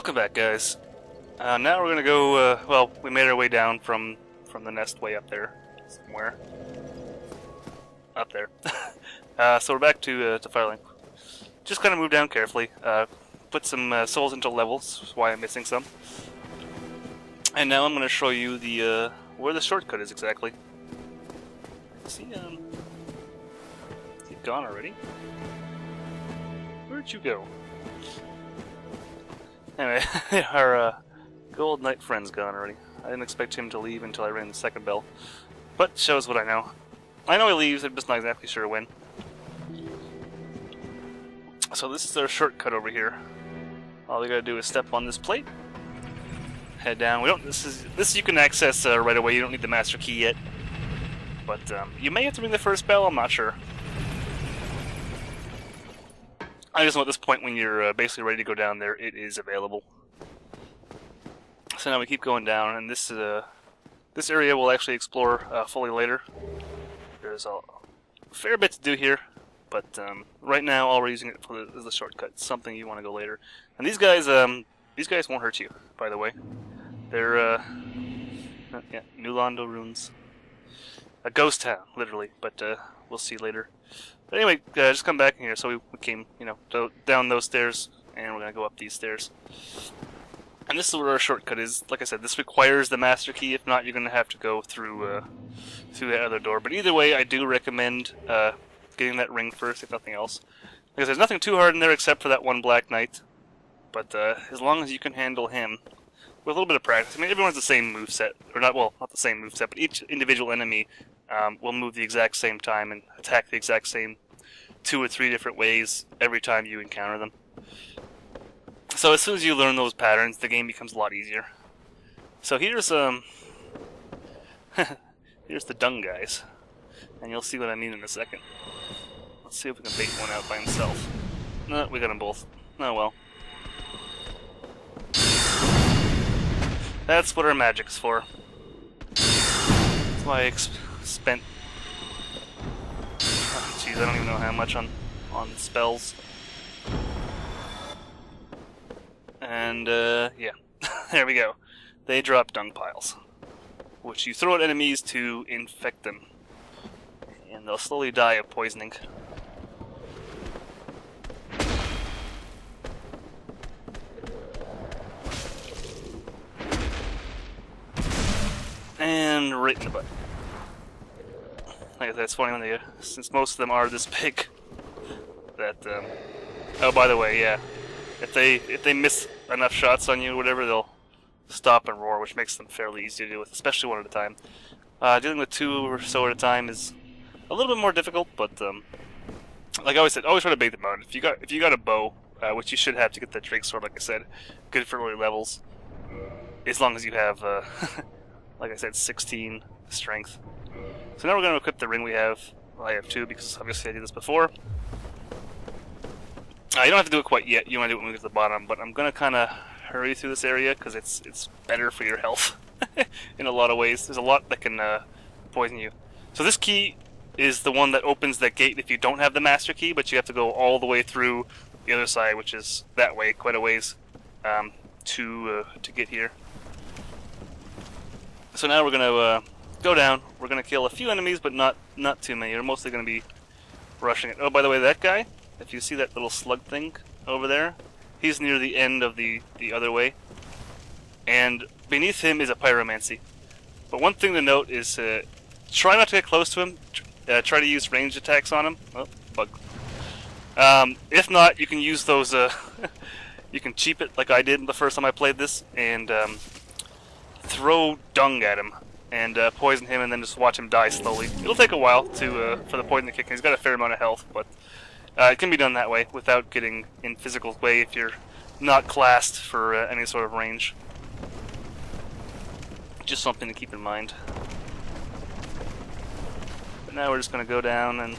Welcome back, guys. Now we're gonna go, well, we made our way down from the nest way up there, somewhere. Up there. So we're back to Firelink. Just kind of move down carefully, put some souls into levels, which is why I'm missing some. And now I'm gonna show you the, where the shortcut is exactly. Is he gone already? Where'd you go? Anyway, our gold knight friend's gone already. I didn't expect him to leave until I rang the second bell. But shows what I know. I know he leaves, I'm just not exactly sure when. So this is our shortcut over here. All we gotta do is step on this plate, head down. We don't. This you can access right away. You don't need the master key yet. But you may have to ring the first bell. I'm not sure. I just know at this point when you're basically ready to go down there, it is available. So now we keep going down, and this area we'll actually explore fully later. There's a fair bit to do here, but right now all we're using it for is the shortcut. It's something you want to go later. And these guys won't hurt you, by the way. They're yeah, New Londo Ruins, a ghost town, literally. But we'll see later. But anyway, just come back in here. So we came, you know, down those stairs, and we're gonna go up these stairs. And this is where our shortcut is. Like I said, this requires the master key. If not, you're gonna have to go through that other door. But either way, I do recommend getting that ring first, if nothing else, because there's nothing too hard in there except for that one black knight. But as long as you can handle him with a little bit of practice. I mean, everyone's the same moveset, or not. Well, not the same moveset, but each individual enemy will move the exact same time and attack the exact same 2 or 3 different ways every time you encounter them. So as soon as you learn those patterns, the game becomes a lot easier. So here's here's the dung guys, and you'll see what I mean in a second. Let's see if we can bait one out by himself. No, we got them both. Oh well. That's what our magic's for. That's why I spent... Oh, jeez, I don't even know how much on spells. And, yeah. There we go. They drop dung piles, which you throw at enemies to infect them. And they'll slowly die of poisoning. And right in the butt. Like I said, it's funny when they, since most of them are this big, that, oh, by the way, yeah, if they miss enough shots on you or whatever, they'll stop and roar, which makes them fairly easy to deal with, especially one at a time. Dealing with 2 or so at a time is a little bit more difficult, but, like I always said, always try to bait them out. If you got a bow, which you should have to get that Drake sword, like I said, good for early levels, as long as you have, like I said, 16 strength. So now we're going to equip the ring we have. Well, I have 2 because obviously I did this before. You don't have to do it quite yet. You want to do it when we get to the bottom. But I'm going to kind of hurry through this area because it's better for your health in a lot of ways. There's a lot that can poison you. So this key is the one that opens that gate if you don't have the master key, but you have to go all the way through the other side, which is that way, quite a ways, to get here. So now we're going to go down. We're going to kill a few enemies, but not too many. They're mostly going to be rushing it. Oh, by the way, that guy, if you see that little slug thing over there, he's near the end of the other way. And beneath him is a pyromancy. But one thing to note is try not to get close to him. Try to use ranged attacks on him. Oh, bug. If not, you can use those... you can cheap it like I did the first time I played this, and... throw dung at him and poison him, and then just watch him die slowly. It'll take a while for the poison to kick in. He's got a fair amount of health, but it can be done that way without getting in physical way if you're not classed for any sort of range. Just something to keep in mind. But now we're just going to go down, and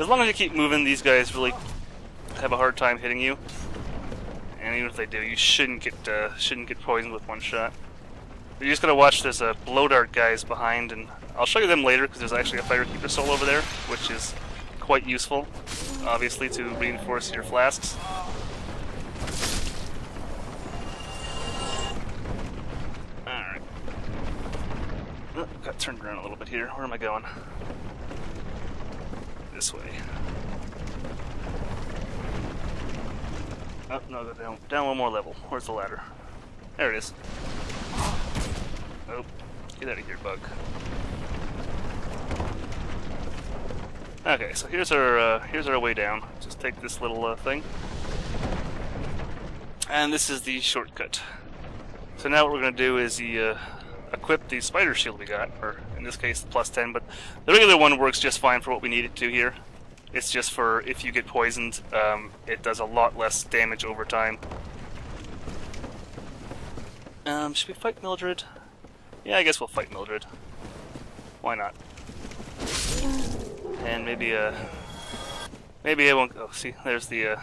as long as you keep moving, these guys really have a hard time hitting you. And even if they do, you shouldn't get poisoned with one shot. You're just going to watch this blow dart guys behind, and I'll show you them later because there's actually a Firekeeper soul over there, which is quite useful, obviously, to reinforce your flasks. Oh, got turned around a little bit here. Where am I going? This way. Oh, no, go down one more level. Where's the ladder? There it is. Oh, get out of here, bug. Okay, so here's our way down. Just take this little thing. And this is the shortcut. So now what we're going to do is equip the spider shield we got, or in this case the +10, but the regular one works just fine for what we need it to here. It's just for if you get poisoned, it does a lot less damage over time. Should we fight Mildred? Yeah, I guess we'll fight Mildred. Why not? And maybe I won't go. See, there's the,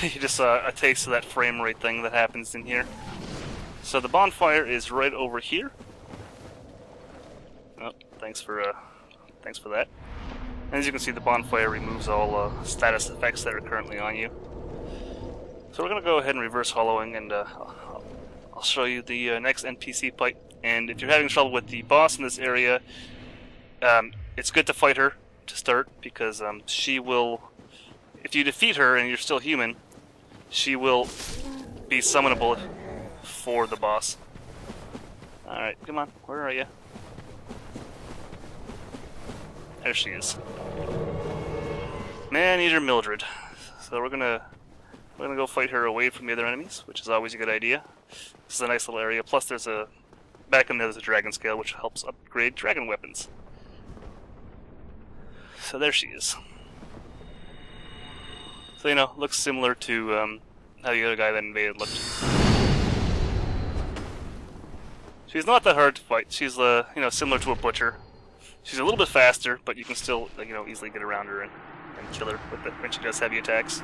you just saw a taste of that frame rate thing that happens in here. So the bonfire is right over here. Oh, thanks for that. And as you can see, the bonfire removes all status effects that are currently on you. So we're gonna go ahead and reverse hollowing, and I'll show you the next NPC fight. And if you're having trouble with the boss in this area, it's good to fight her to start, because she will, if you defeat her and you're still human, she will be summonable for the boss. Alright, come on, where are you? There she is. Man-eater Mildred. So we're gonna go fight her away from the other enemies, which is always a good idea. This is a nice little area. Plus there's back in there's a dragon scale, which helps upgrade dragon weapons. So there she is. So, you know, looks similar to how the other guy that invaded looked. She's not that hard to fight. She's, you know, similar to a butcher. She's a little bit faster, but you can still, you know, easily get around her and kill her with when she does heavy attacks.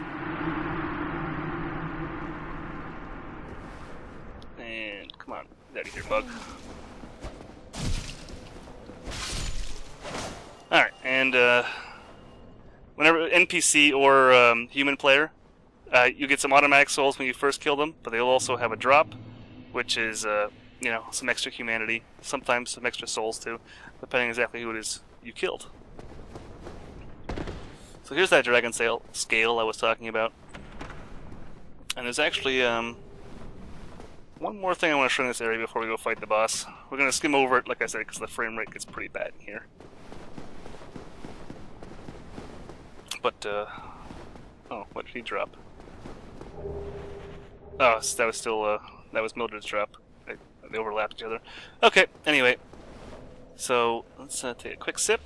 And come on, get out of here, bug. Alright, and whenever NPC or human player, you get some automatic souls when you first kill them, but they'll also have a drop, which is, you know, some extra humanity, sometimes some extra souls too, depending exactly who it is you killed. So here's that dragon scale I was talking about. And there's actually one more thing I want to show in this area before we go fight the boss. We're going to skim over it, like I said, because the frame rate gets pretty bad in here. But, oh, what did he drop? Oh, so that was still, that was Mildred's drop. They overlapped each other. Okay, anyway. So, let's take a quick sip.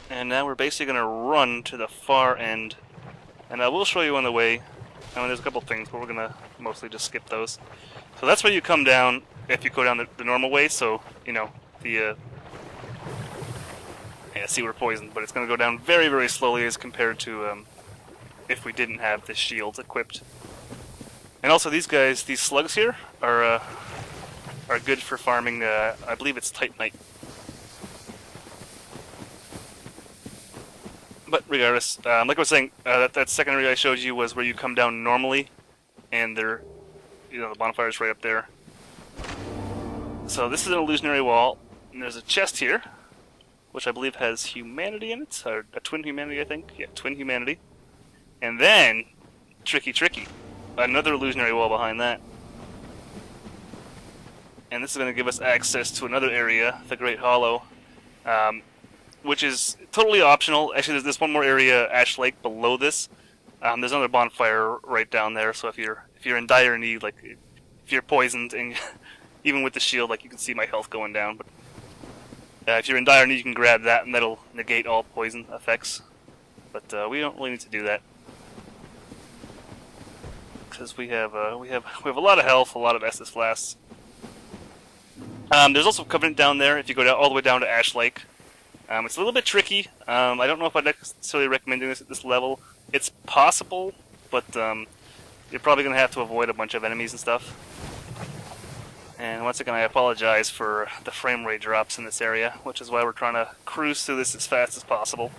And now we're basically going to run to the far end. And I will show you on the way. I mean, there's a couple things, but we're going to mostly just skip those. So that's where you come down if you go down the normal way. So, you know, the... yeah, see, we're poisoned, but it's going to go down very, very slowly as compared to if we didn't have the shields equipped. And also, these guys, these slugs here, are good for farming, I believe it's Titanite. But regardless, like I was saying, that second area I showed you was where you come down normally, and they're, you know, the bonfire's right up there. So this is an illusionary wall, and there's a chest here, which I believe has humanity in it, or a twin humanity, I think. Yeah, twin humanity. And then, tricky, another illusionary wall behind that. And this is going to give us access to another area, the Great Hollow, which is totally optional. Actually, there's this one more area, Ash Lake, below this. There's another bonfire right down there, so if you're in dire need, like if you're poisoned, and even with the shield, like you can see my health going down, but if you're in dire need, you can grab that, and that'll negate all poison effects. But we don't really need to do that, because we have a lot of health, a lot of Estus flasks. There's also Covenant down there. If you go down all the way down to Ash Lake, it's a little bit tricky. I don't know if I'd necessarily recommend doing this at this level. It's possible, but you're probably going to have to avoid a bunch of enemies and stuff. And once again, I apologize for the frame rate drops in this area, which is why we're trying to cruise through this as fast as possible.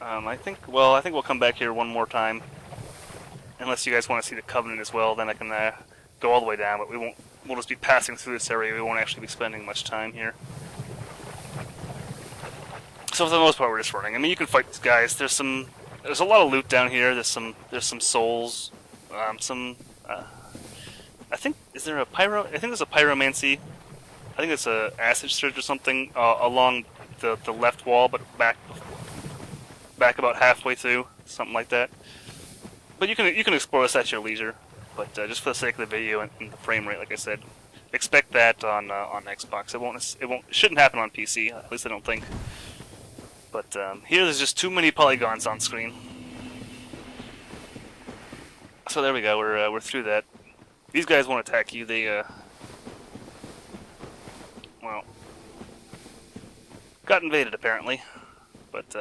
I think we'll come back here one more time. Unless you guys want to see the Covenant as well, then I can go all the way down, but we won't we'll just be passing through this area. We won't actually be spending much time here. So for the most part, we're just running. I mean, you can fight these guys. There's a lot of loot down here. There's some souls. I think, is there a pyro? I think there's a pyromancy. I think it's a acid surge or something along the left wall, but back about halfway through, something like that. But you can explore this at your leisure. But just for the sake of the video and the frame rate, like I said, expect that on Xbox. It shouldn't happen on PC. At least I don't think. But here there's just too many polygons on screen. So there we go. We're through that. These guys won't attack you. They well, got invaded apparently. But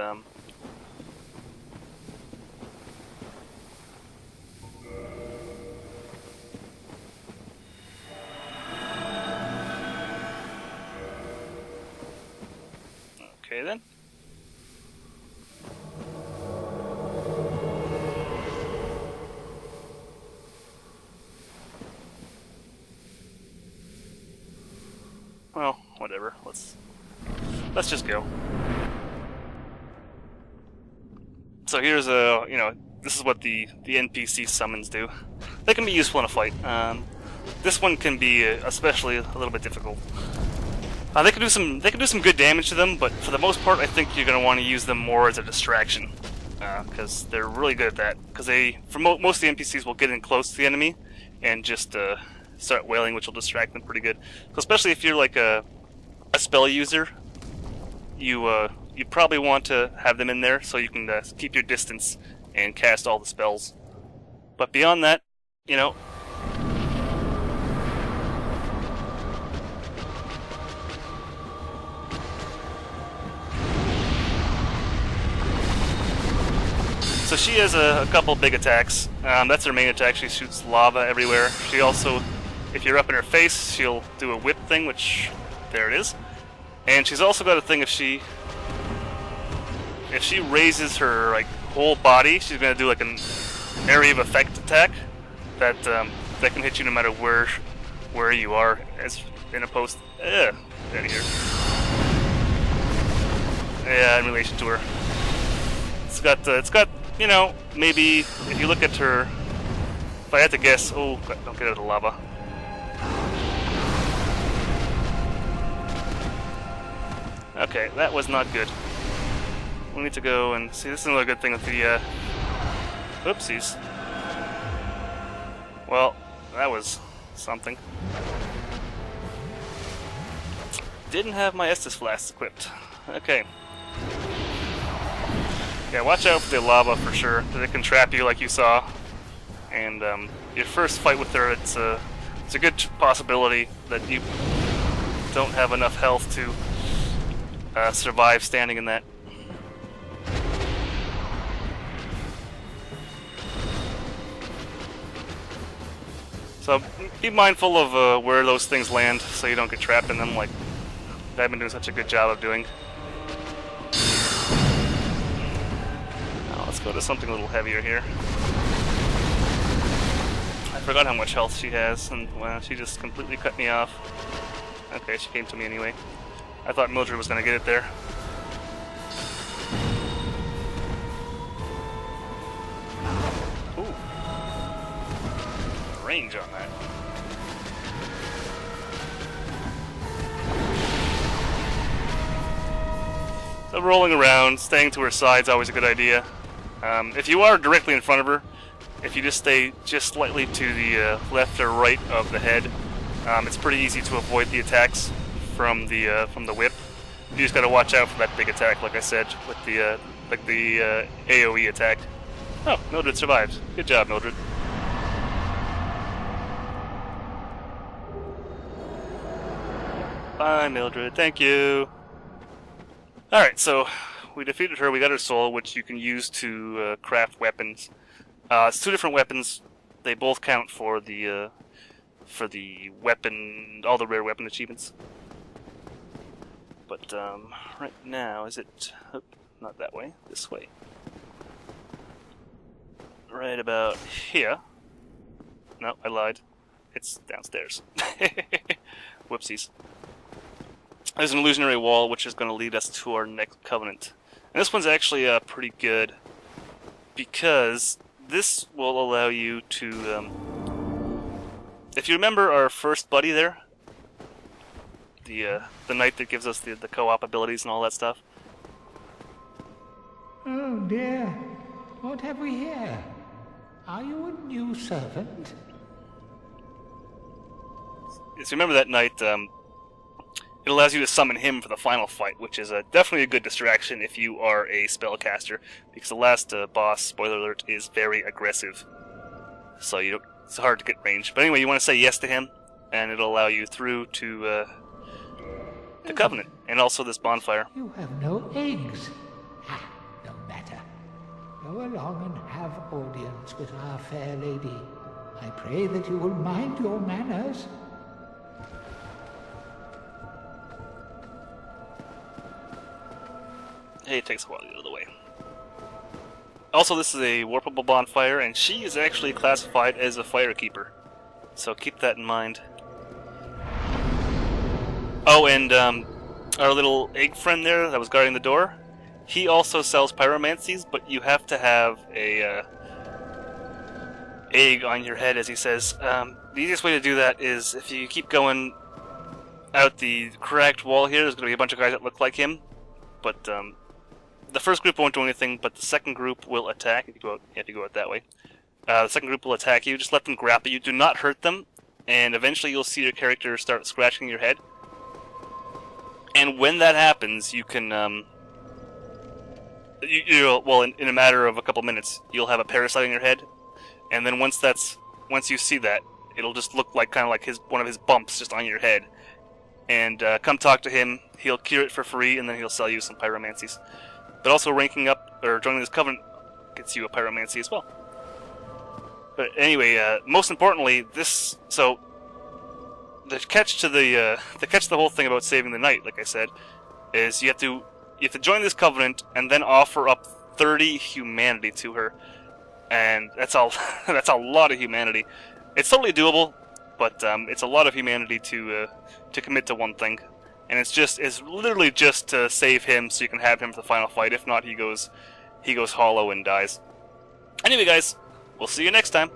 okay then. Well, whatever. Let's just go. So here's this is what the NPC summons do. They can be useful in a fight. This one can be especially a little bit difficult. They can do some good damage to them, but for the most part, I think you're going to want to use them more as a distraction, because they're really good at that. Because most of the NPCs will get in close to the enemy and just start wailing, which will distract them pretty good. So especially if you're like a spell user, you probably want to have them in there so you can keep your distance and cast all the spells. But beyond that, you know. So she has a couple big attacks. That's her main attack. She shoots lava everywhere. She also, if you're up in her face, she'll do a whip thing, which, there it is. And she's also got a thing, if she raises her like whole body, she's gonna do like an area of effect attack that can hit you no matter where you are, as in opposed. Get out of here. Yeah, in relation to her, it's got. You know, maybe if you look at her, if I had to guess, oh, don't get out of the lava. Okay, that was not good. We need to go and see. This is another good thing with the oopsies. Well, that was something. Didn't have my Estus flasks equipped. Okay. Yeah, watch out for the lava for sure, because it can trap you like you saw. And your first fight with her, it's a good possibility that you don't have enough health to survive standing in that. So be mindful of where those things land so you don't get trapped in them like I've been doing such a good job of doing. Let's go to something a little heavier here. I forgot how much health she has, and well, she just completely cut me off. Okay, she came to me anyway. I thought Mildred was going to get it there. Ooh. Range on that. So rolling around, staying to her side is always a good idea. If you are directly in front of her, if you just stay just slightly to the left or right of the head, it's pretty easy to avoid the attacks from the whip. You just got to watch out for that big attack, like I said, with the AOE attack. Oh, Mildred survived. Good job, Mildred. Bye, Mildred. Thank you. All right, so. We defeated her, we got her soul, which you can use to craft weapons. It's two different weapons. They both count for the weapon, all the rare weapon achievements. But right now, is it... Oh, not that way, this way. Right about here. No, I lied. it's downstairs. Whoopsies. There's an illusionary wall, which is going to lead us to our next covenant. And this one's actually pretty good, because this will allow you to... if you remember our first buddy there, the knight that gives us the co-op abilities and all that stuff. Oh dear, what have we here? Are you a new servant? Yes, remember that knight, it allows you to summon him for the final fight, which is definitely a good distraction if you are a spellcaster, because the last boss, spoiler alert, is very aggressive. So it's hard to get range. But anyway, you want to say yes to him, and it'll allow you through to the Covenant, and also this bonfire. You have no eggs. Ah, no matter. Go along and have audience with our fair lady. I pray that you will mind your manners. Hey, it takes a while to get out of the way. Also, this is a warpable bonfire, and she is actually classified as a firekeeper. So keep that in mind. Oh, and our little egg friend there that was guarding the door, he also sells pyromancies, but you have to have a egg on your head, as he says. The easiest way to do that is if you keep going out the cracked wall here, there's going to be a bunch of guys that look like him, but the first group won't do anything, but the second group will attack. If you go out that way. The second group will attack you. Just let them grapple you. Do not hurt them, and eventually you'll see your character start scratching your head. And when that happens, you can, in a matter of a couple minutes, you'll have a parasite on your head, and then once you see that, it'll just look like kind of like one of his bumps just on your head. And come talk to him. He'll cure it for free, and then he'll sell you some pyromancies. But also ranking up, or joining this covenant, gets you a pyromancy as well. But anyway, most importantly, the catch to the whole thing about saving the knight, like I said, is you have to join this covenant and then offer up 30 humanity to her, and that's a lot of humanity. It's totally doable, but it's a lot of humanity to commit to one thing. And it's literally just to save him so you can have him for the final fight. If not, he goes hollow and dies. Anyway, guys, we'll see you next time.